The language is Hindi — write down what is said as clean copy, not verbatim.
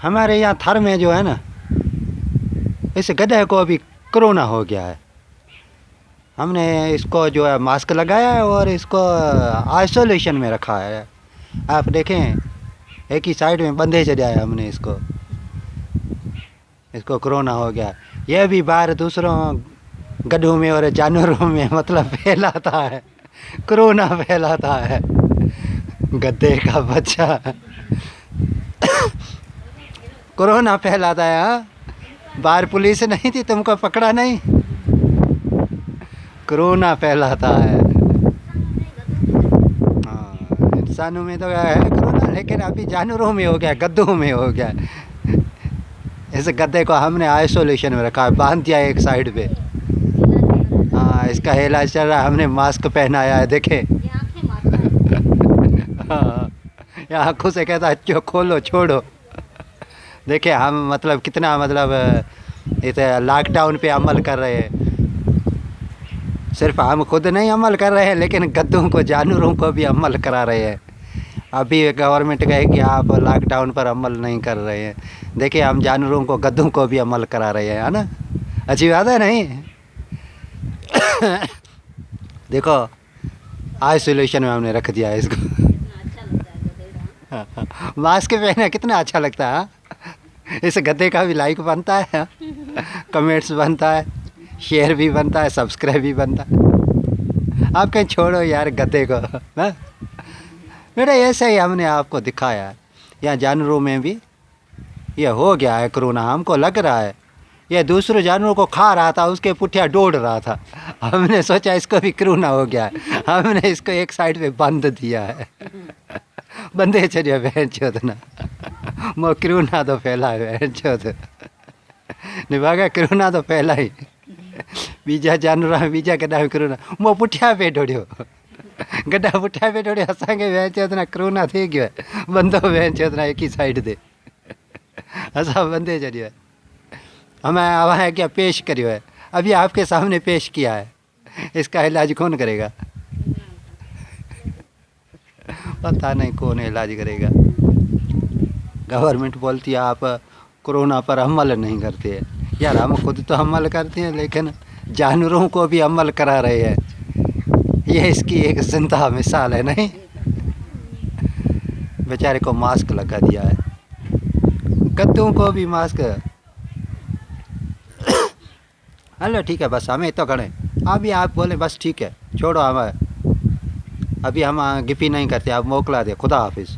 हमारे यहाँ थर में जो है ना, इस गड्ढे को अभी कोरोना हो गया है। हमने इसको जो है मास्क लगाया है और इसको आइसोलेशन में रखा है। आप देखें, एक ही साइड में बंधे चढ़ाया है हमने इसको कोरोना हो गया। यह भी बाहर दूसरों गड्ढों में और जानवरों में मतलब फैलाता है, कोरोना फैलाता है। गद्दे का बच्चा कोरोना फैलाता है। हाँ, बाहर पुलिस नहीं थी, तुमको पकड़ा नहीं? कोरोना फैलाता है। हाँ, इंसानों में तो है कोरोना, लेकिन अभी जानवरों में हो गया, गद्दों में हो गया। इस गद्दे को हमने आइसोलेशन में रखा है, बांध दिया एक साइड पे। हाँ, इसका इलाज चल रहा है। हमने मास्क पहनाया है, देखे। हाँ, ये आँखों से कहता है चो खोलो छोड़ो। देखे हम मतलब कितना मतलब इस लॉकडाउन पे अमल कर रहे हैं। सिर्फ हम खुद नहीं अमल कर रहे हैं, लेकिन गद्दों को, जानवरों को भी अमल करा रहे हैं। अभी गवर्नमेंट कहे कि आप लॉकडाउन पर अमल नहीं कर रहे हैं, देखिए हम जानवरों को, गद्दों को भी अमल करा रहे हैं, है ना। अच्छी बात है नहीं? देखो, आइसोलेशन में हमने रख दिया है इसको। मास्क पहना कितना अच्छा लगता है। इस गद्दे का भी लाइक बनता है, कमेंट्स बनता है, शेयर भी बनता है, सब्सक्राइब भी बनता है। आप कहीं छोड़ो यार गद्दे को। हाँ? बेटा ऐसे ही हमने आपको दिखाया है। यहाँ जानवरों में भी ये हो गया है कोरोना, हमको लग रहा है। ये दूसरे जानवरों को खा रहा था, उसके पुठिया दौड़ रहा था। हमने सोचा इसको भी कोरोना हो गया है, हमने इसको एक साइड पे बांध दिया है। बंदे चलिए बहन चोदना, वो कोरोना तो फैला है बहन चोद। निभागा कोरोना तो फैला ही। बीजा जानवर बीजा गड्ढा कोरोना वो पुठिया पे दौड़ियो, गड्ढा पुठिया पे दौड़ियो, असांखे बहन चोदना कोरोना थी गयो है। बंदो बहन चोदना एक ही साइड दे, असा बंदे चलियो है। हमें वहाँ क्या पेश करियो है, अभी आपके सामने पेश किया है। इसका इलाज कौन करेगा? पता नहीं कौन इलाज करेगा। गवर्नमेंट बोलती है आप कोरोना पर अमल नहीं करते हैं। यार हम खुद तो अमल करते हैं, लेकिन जानवरों को भी अमल करा रहे हैं। ये इसकी एक जिंदा मिसाल है नहीं। बेचारे को मास्क लगा दिया है, गद्दों को भी मास्क। हेलो ठीक है, बस हमें तो करें। अभी आप बोले बस ठीक है, छोड़ो हमें, अभी हम गिफी नहीं करते, आप मोकला दे। खुदा हाफिज़।